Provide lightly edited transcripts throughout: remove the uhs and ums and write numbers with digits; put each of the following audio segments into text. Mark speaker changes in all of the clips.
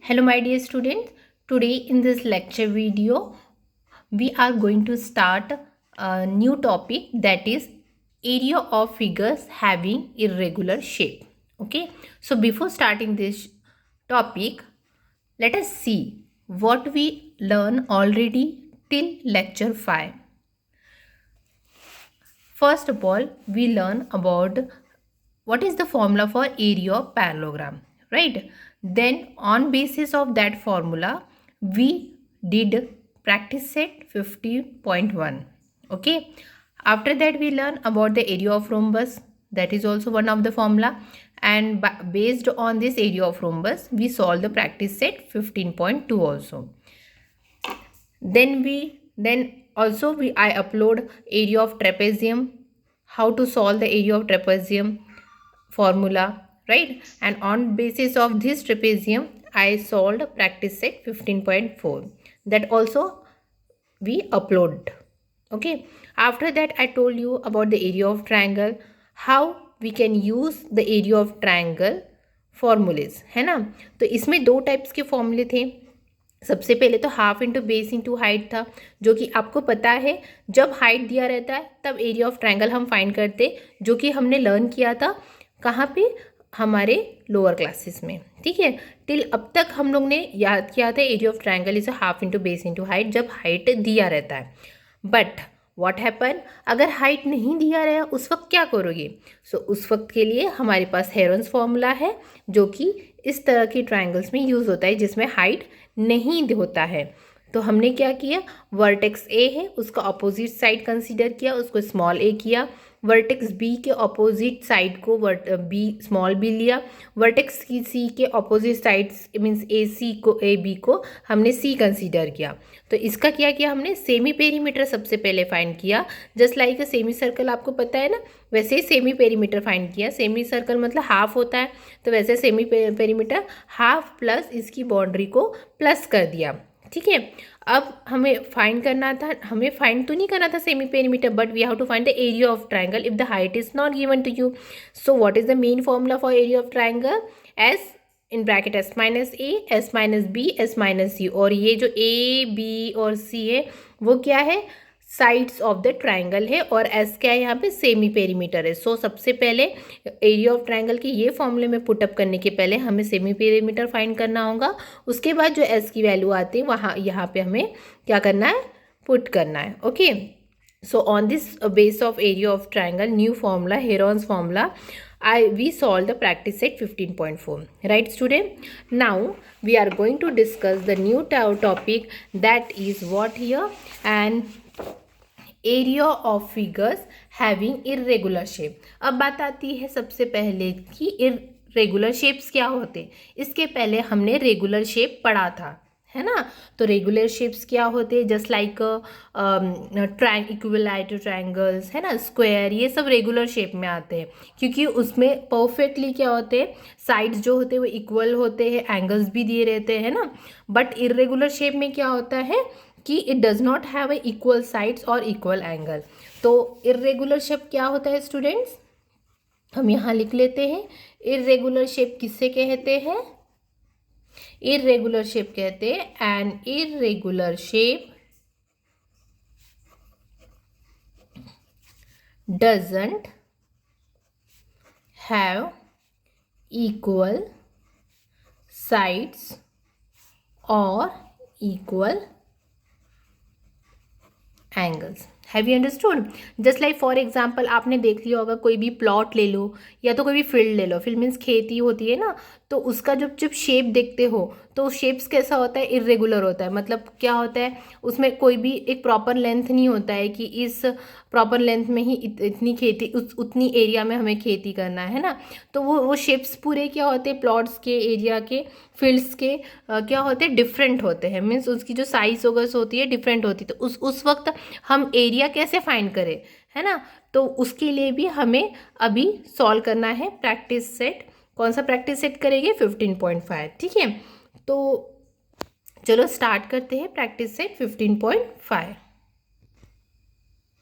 Speaker 1: Hello my dear students. Today in this lecture video we are going to start a new topic, that is area of figures having irregular shape. Okay. So before starting this topic, let us see what we learn already till lecture 5. First of all, we learn about what is the formula for area of parallelogram, right? Then on basis of that formula, we did practice set 50.1. Okay. After that, we learn about the area of rhombus. That is also one of the formula. And based on this area of rhombus, we solve the practice set 15.2 also. Then also I upload area of trapezium, how to solve the area of trapezium formula, right? And on basis of this trapezium I solved practice set 15.4, that also we upload. Okay. After that I told you about the area of triangle, how we can use the area of triangle formulas, है ना. तो इसमें दो types के फॉर्मूले थे. सबसे पहले तो half into base into height था, जो कि आपको पता है जब हाइट दिया रहता है तब एरिया ऑफ ट्रायंगल हम फाइंड करते, जो कि हमने लर्न किया था कहाँ पे, हमारे लोअर क्लासेस में. ठीक है. टिल अब तक हम लोग ने याद किया था area of triangle is half into base into height, जब हाइट दिया रहता है. बट व्हाट हैपन, अगर हाइट नहीं दिया रहा उस वक्त क्या करोगे. सो उस वक्त के लिए हमारे पास हेरोन्स फॉर्मूला है, जो कि इस तरह की ट्रायंगल्स में यूज़ होता है जिसमें हाइट नहीं होता है. तो हमने क्या किया, वर्टेक्स ए है उसका अपोजिट साइड कंसीडर किया, उसको स्मॉल ए किया. वर्टेक्स बी के अपोजिट साइड को बी स्मॉल बी लिया. वर्टेक्स सी के अपोजिट साइड्स मीन्स ए सी को ए बी को हमने सी कंसीडर किया. तो इसका क्या किया हमने, सेमी पेरीमीटर सबसे पहले फाइंड किया. जस्ट लाइक सेमी सर्कल आपको पता है ना, वैसे ही सेमी पेरीमीटर फाइंड किया. सेमी सर्कल मतलब हाफ होता है, तो वैसे सेमी पेरीमीटर हाफ प्लस इसकी बाउंड्री को प्लस कर दिया. ठीक है. अब हमें फाइंड करना था, हमें फाइंड तो नहीं करना था semi perimeter, but we have to find the area of triangle if the height is not given to you. So what is the main formula for area of triangle, S in bracket S minus A S minus B S minus C. और ये जो A B और सी है वो क्या है, sides of the triangle है, और एस क्या है यहाँ पे, सेमी पेरीमीटर है. सो सबसे पहले एरिया ऑफ ट्रायंगल के ये फॉर्मूले में पुटअप करने के पहले हमें सेमी पेरीमीटर फाइंड करना होगा. उसके बाद जो एस की वैल्यू आती है वहाँ यहाँ पे हमें क्या करना है, पुट करना है. Okay. So on this base of area of triangle, new formula, Heron's formula, we solve the practice set 15.4. Right student, now we are going to discuss the new topic, that is what here, and area of figures having irregular shape. अब बात आती है सबसे पहले कि irregular shapes क्या होते. इसके पहले हमने रेगुलर शेप पढ़ा था, है ना. तो रेगुलर शेप्स क्या होते हैं, जस्ट लाइक इक्विलैटरल ट्रायंगल्स, है ना, स्क्वायर, ये सब रेगुलर शेप में आते हैं, क्योंकि उसमें परफेक्टली क्या होते हैं, साइड्स जो होते हैं वो इक्वल होते हैं, एंगल्स भी दिए रहते हैं ना. बट इरेगुलर शेप में क्या होता है कि it does not have a equal sides और इक्वल एंगल. तो इरेगुलर शेप क्या होता है स्टूडेंट्स, हम यहाँ लिख लेते हैं. इरेगुलर शेप किससे कहते हैं, इरेगुलर शेप कहते हैं an irregular shape doesn't have equal sides और equal angles. Have you understood. Just like for example आपने देख लिया होगा, कोई भी प्लॉट ले लो या तो कोई भी फील्ड ले लो, फील्ड मीन्स खेती होती है ना, तो उसका जब जब शेप देखते हो तो शेप्स कैसा होता है, इरेगुलर होता है. मतलब क्या होता है, उसमें कोई भी एक प्रॉपर लेंथ नहीं होता है कि इस प्रॉपर लेंथ में ही इतनी खेती उतनी एरिया में हमें खेती करना है ना. तो वो शेप्स पूरे क्या होते हैं, प्लॉट्स के, एरिया के, फील्ड्स के क्या होते हैं, डिफरेंट होते हैं. मीन्स उसकी जो साइज वगैरह होती है डिफरेंट होती है. तो उस वक्त हम एरिया कैसे फाइंड करें, है ना. तो उसके लिए भी हमें अभी सॉल्व करना है प्रैक्टिस सेट. कौन सा प्रैक्टिस सेट करेंगे, 15.5. ठीक है. तो चलो स्टार्ट करते हैं practice set 15.5.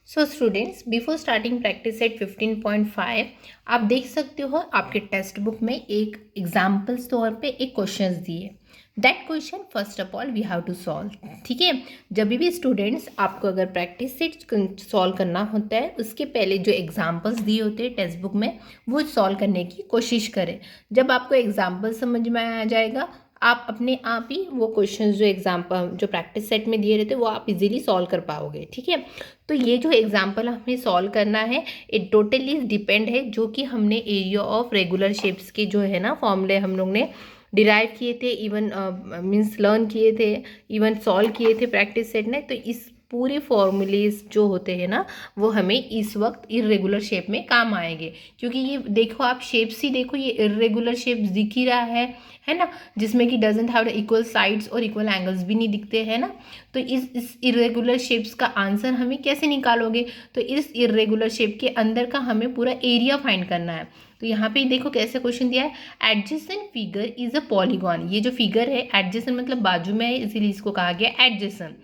Speaker 1: So students, before starting practice set 15.5 आप देख सकते हो आपके टेक्स्ट बुक में एक एग्जाम्पल्स तौर पे एक क्वेश्चंस दिए। That question first of all we have to solve. ठीक है, जब भी स्टूडेंट्स आपको अगर प्रैक्टिस सेट सॉल्व करना होता है उसके पहले जो एग्जाम्पल्स दिए होते हैं टेक्स्ट बुक में वो सॉल्व करने की कोशिश करें। जब आपको एग्जाम्पल समझ में आ जाएगा आप अपने आप ही वो क्वेश्चंस जो एग्जाम्पल जो प्रैक्टिस सेट में दिए रहते हैं वो आप इजीली सॉल्व कर पाओगे। ठीक है, तो ये जो एग्जाम्पल हमें सॉल्व करना है इट टोटली डिपेंड है जो कि हमने एरिया ऑफ रेगुलर शेप्स के जो है ना फॉर्मूले हम लोग ने डिराइव किए थे, इवन मीन्स लर्न किए थे, इवन सॉल्व किए थे प्रैक्टिस सेट में। तो इस पूरे फॉर्मूलेज जो होते हैं ना वो हमें इस वक्त इरेगुलर शेप में काम आएंगे, क्योंकि ये देखो आप शेप्स ही देखो, ये इरेगुलर शेप्स दिख ही रहा है ना, जिसमें कि डजेंट हैव इक्वल साइड्स और इक्वल एंगल्स भी नहीं दिखते हैं ना। तो इस इरेगुलर शेप्स का आंसर हमें कैसे निकालोगे? तो इस इरेगुलर शेप के अंदर का हमें पूरा एरिया फाइंड करना है। तो यहाँ पे देखो कैसे क्वेश्चन दिया है, adjacent figure is a polygon. ये जो फिगर है एडजेसेंट मतलब बाजू में है, इसीलिए इसको कहा गया एडजेसेंट।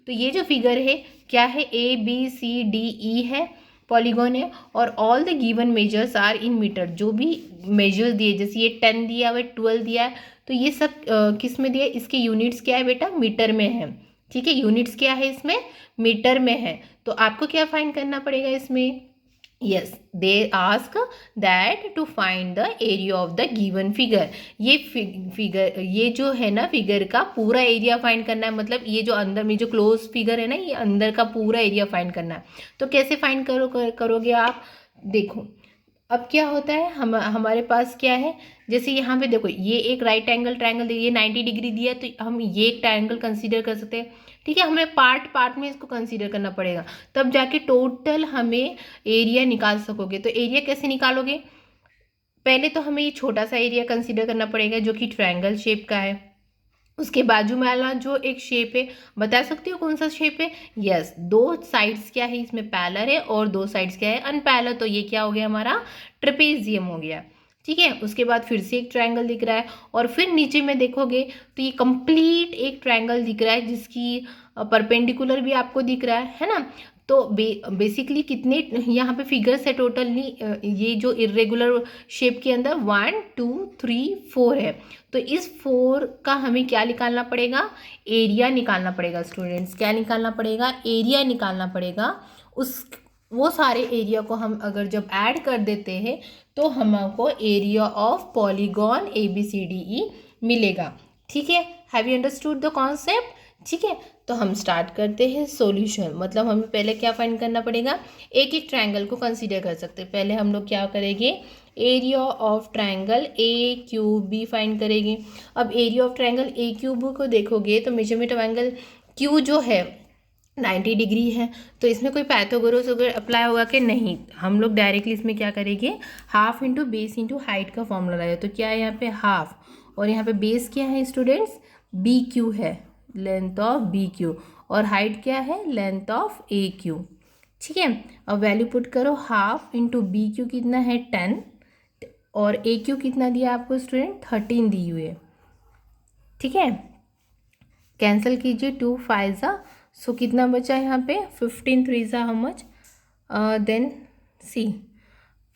Speaker 1: तो ये जो फिगर है क्या है, A B C D E है, पॉलीगॉन है, और all the given measures are in metre. जो भी मेजर्स दिए जैसे ये 10 दिया हुआ है, 12 दिया है, तो ये सब किस में दिया है? इसके यूनिट्स क्या है बेटा? मीटर में है। ठीक है, यूनिट्स क्या है इसमें? मीटर में है। तो आपको क्या फाइंड करना पड़ेगा इसमें? Yes, they ask that to find the area of the given figure. ये फिगर ये जो है ना फिगर का पूरा एरिया फाइंड करना है, मतलब ये जो अंदर में जो क्लोज फिगर है ना ये अंदर का पूरा एरिया फाइंड करना है। तो कैसे फाइंड करोगे आप? देखो अब क्या होता है, हमारे पास क्या है, जैसे यहाँ पे देखो ये एक राइट एंगल ट्रायंगल ये 90 डिग्री दिया, तो हम ये एक ट्रायंगल कंसीडर कर सकते हैं। ठीक है, हमें पार्ट पार्ट में इसको कंसीडर करना पड़ेगा, तब जाके टोटल हमें एरिया निकाल सकोगे। तो एरिया कैसे निकालोगे? पहले तो हमें ये छोटा सा एरिया कंसीडर करना पड़ेगा जो कि ट्रायंगल शेप का है। उसके बाजू में वाला जो एक शेप है, बता सकते हो कौन सा शेप है? यस, दो साइड्स क्या है इसमें? पैरेलल है, और दो साइड्स क्या है? अनपैरेलल। तो ये क्या हो गया हमारा? ट्रेपेजियम हो गया। ठीक है, उसके बाद फिर से एक ट्रायंगल दिख रहा है, और फिर नीचे में देखोगे तो ये कंप्लीट एक ट्रायंगल दिख रहा है जिसकी परपेंडिकुलर भी आपको दिख रहा है ना। तो बेसिकली कितने यहाँ पे फिगर्स है टोटली, ये जो इरेगुलर शेप के अंदर 1 2 3 4 है। तो इस 4 का हमें क्या निकालना पड़ेगा? एरिया निकालना पड़ेगा स्टूडेंट्स। क्या निकालना पड़ेगा? एरिया निकालना पड़ेगा। उस वो सारे एरिया को हम अगर जब ऐड कर देते हैं तो हमको एरिया ऑफ पॉलीगॉन ABCDE मिलेगा। ठीक है, have you understood the concept? ठीक है, तो हम स्टार्ट करते हैं सॉल्यूशन। मतलब हमें पहले क्या फाइंड करना पड़ेगा? एक एक ट्रायंगल को कंसीडर कर सकते हैं। पहले हम लोग क्या करेंगे? Area of triangle AQB find करेंगे। अब एरिया ऑफ ट्रायंगल AQB को देखोगे तो मेजरमेंट ऑफ एंगल Q जो है 90 डिग्री है, तो इसमें कोई पैथागोरस वगैरह अप्लाई होगा कि नहीं? हम लोग डायरेक्टली इसमें क्या करेंगे? Half into base into height का फॉर्मूला लगाएगा। तो क्या है यहाँ पे? हाफ, और यहाँ पे बेस क्या है स्टूडेंट्स? BQ है, लेंथ ऑफ BQ, और हाइट क्या है? Length of AQ। ठीक है, अब वैल्यू पुट करो, हाफ इंटू BQ कितना है? 10, और AQ कितना दिया आपको स्टूडेंट? 13 दी हुई है। ठीक है, कैंसिल कीजिए, 2 5 ज़ा, सो कितना बचा यहाँ पे? 15 3 ज़ा हाउ मच? देन सी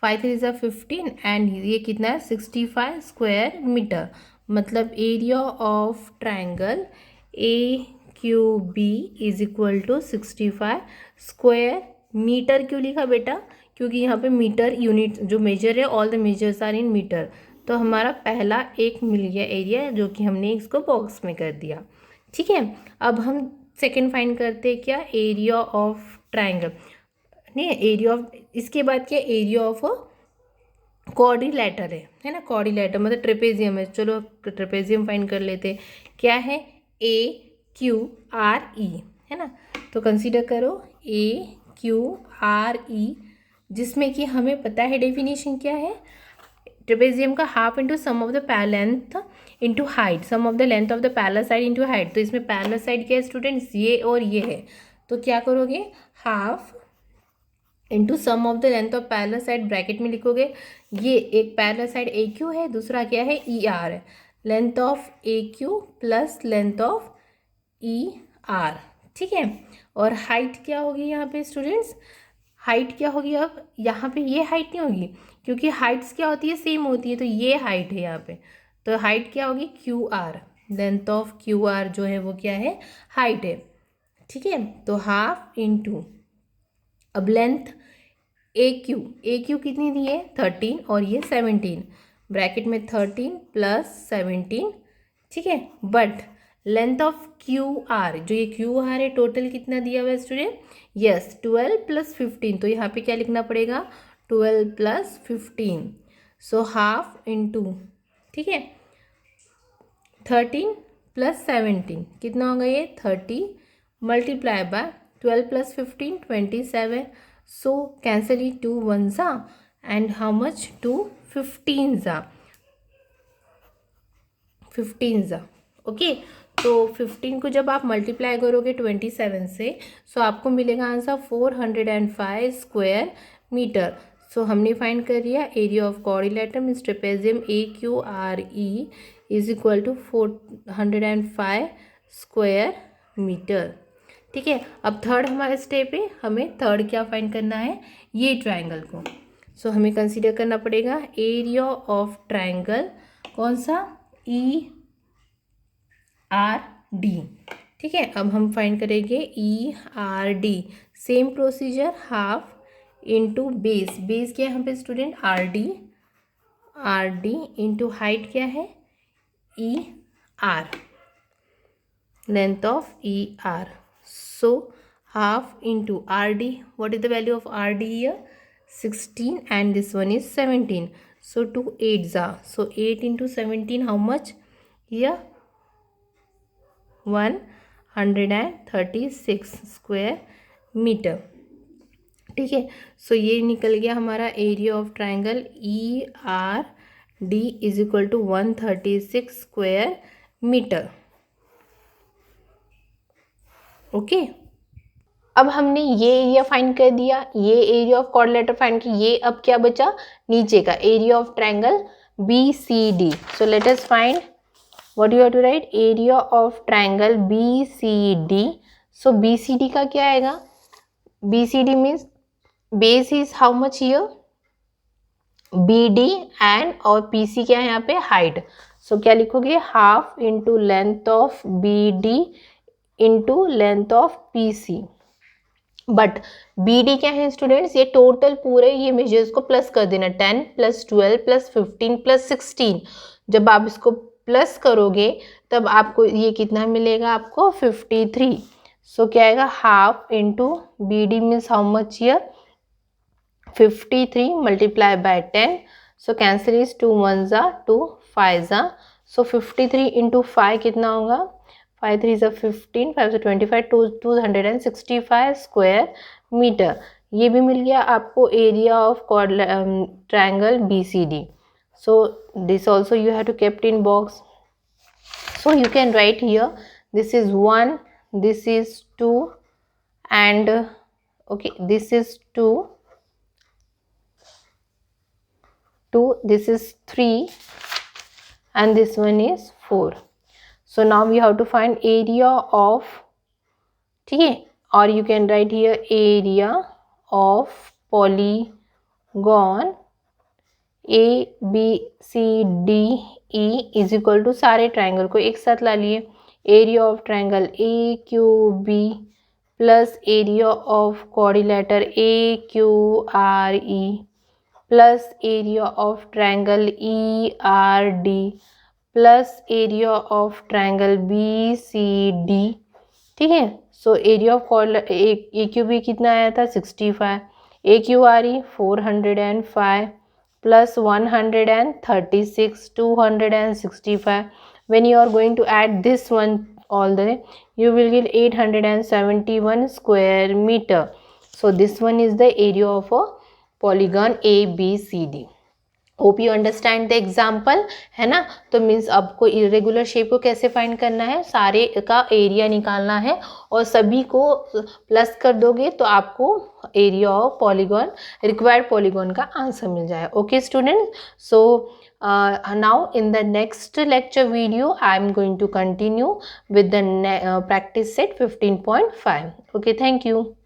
Speaker 1: 5 3 ज़ा 15, एंड ये कितना है? 65 स्क्वायर मीटर। मतलब area of triangle AQB is equal to 65 square metre. क्यों लिखा बेटा? क्योंकि यहाँ पे मीटर यूनिट जो मेजर है, all the measures are in metre. तो हमारा पहला एक मिल गया एरिया जो कि हमने इसको बॉक्स में कर दिया। ठीक है, अब हम सेकंड फाइंड करते हैं क्या? एरिया ऑफ ट्रायंगल, नहीं एरिया ऑफ, इसके बाद क्या? एरिया ऑफ क्वाड्रिलेटर है ना, क्वाड्रिलेटर मतलब ट्रेपेजियम है। चलो ट्रेपेजियम फाइंड कर लेते। क्या है? AQRE है ना। तो कंसीडर करो AQRE, जिसमें कि हमें पता है डेफिनेशन क्या है? ट्रेपेजियम का half into sum of the length into height, sum of the length of the parallel side into height. तो इसमें पैरेलल साइड क्या है स्टूडेंट्स? ये और ये है। तो क्या करोगे? Half into sum of the length of parallel side, bracket में लिखोगे। ये एक पैरेलल साइड AQ है, दूसरा क्या है? ER है। Length of AQ plus length of ER। ठीक है। और हाइट क्या होगी यहाँ पे स्टूडेंट्स, हाइट क्या होगी, अब यहाँ पे ये हाइट नहीं होगी क्योंकि हाइट्स क्या होती है, सेम होती है, तो ये हाइट है यहाँ पे, तो हाइट क्या होगी Q R, length of Q R जो है वो क्या है, हाइट है। ठीक है, तो हाफ इंटू, अब लेंथ ए क्यू कितनी दी है 13 और ये 17, ब्रैकेट में 13 प्लस 17, ठीक है। But length of Q R, जो ये क्यू आर है टोटल कितना दिया हुआ है स्टूडेंट, यस 12 प्लस 15, तो यहाँ पे क्या लिखना पड़ेगा 12 प्लस 15, सो हाफ इंटू, ठीक है 13 प्लस 17 कितना होगा ये 30 multiply by 12 plus 15 27, so cancel it 2 ones and how much 2 15s okay. तो 15 को जब आप मल्टीप्लाई करोगे 27 से, सो आपको मिलेगा आंसर 405 स्क्वायर मीटर। सो हमने फाइंड कर लिया एरिया ऑफ क्वाड्रिलेटरम इस trapezium A Q R E is equal to 405 square metre. ठीक है, अब थर्ड हमारा स्टेप है, हमें थर्ड क्या फाइंड करना है, ये ट्राइंगल को। सो हमें कंसीडर करना पड़ेगा एरिया ऑफ ट्राइंगल, कौन सा, ई आर डी। ठीक है, अब हम फाइंड करेंगे ई R D, same procedure, half into base, base क्या है यहाँ पे student R D into height क्या है E R, length of E R, so half into RD, what is the value of RD here 16 and this one is 17, so 2 8s are, so 8 into 17 how much here 136 square metre. ठीक है, so ये निकल गया हमारा area of triangle E R D is equal to 136 square metre. Okay, अब हमने ये area find कर दिया, ये एरिया ऑफ क्वाड्रिलेटरम फाइंड किया, ये अब क्या बचा नीचे का area of triangle B C D. So let us find what you have to write, area of triangle B C D. So B C D का क्या आएगा, B C D means base is how much here B D and और P C क्या है यहाँ पे height. So क्या लिखोगे half into length of B D into length of P C. But B D क्या है स्टूडेंट्स, ये टोटल पूरे ये मेजर्स को प्लस कर देना, 10 प्लस 12 प्लस 15 प्लस 16, जब आप इसको प्लस करोगे तब आपको ये कितना मिलेगा, आपको 53। सो क्या आएगा half into B D means how much here 53 multiply by 10, so cancel is 2 1s are 2 5s are, so 53 into 5 कितना होगा 5 3 is 15, 5 से 25, 265 स्क्वायर मीटर। ये भी मिल गया आपको area of triangle B C D. So this also you have to kept in box, so you can write here this is 1, this is 2 and okay this is 2, this is 3 and this one is 4. So now we have to find area of, ठीक है, or you can write here area of polygon A B C D E is equal to, सारे triangle को एक साथ ला लिए, area of triangle A Q B plus area of quadrilateral A Q R E plus area of triangle E R D plus area of triangle B C D. ठीक है, so area of A Q B कितना आया था 65, A Q R E 405 plus 136 265, when you are going to add this one all the way you will get 871 square meter. So this one is the area of a polygon A B C D. Hope you understand the example, है ना। तो means आपको irregular shape को कैसे find करना है, सारे का एरिया निकालना है और सभी को प्लस कर दोगे तो आपको area of polygon, required polygon का आंसर मिल जाए। Okay student, so now in the next lecture video I am going to continue with the practice set 15.5. okay, thank you.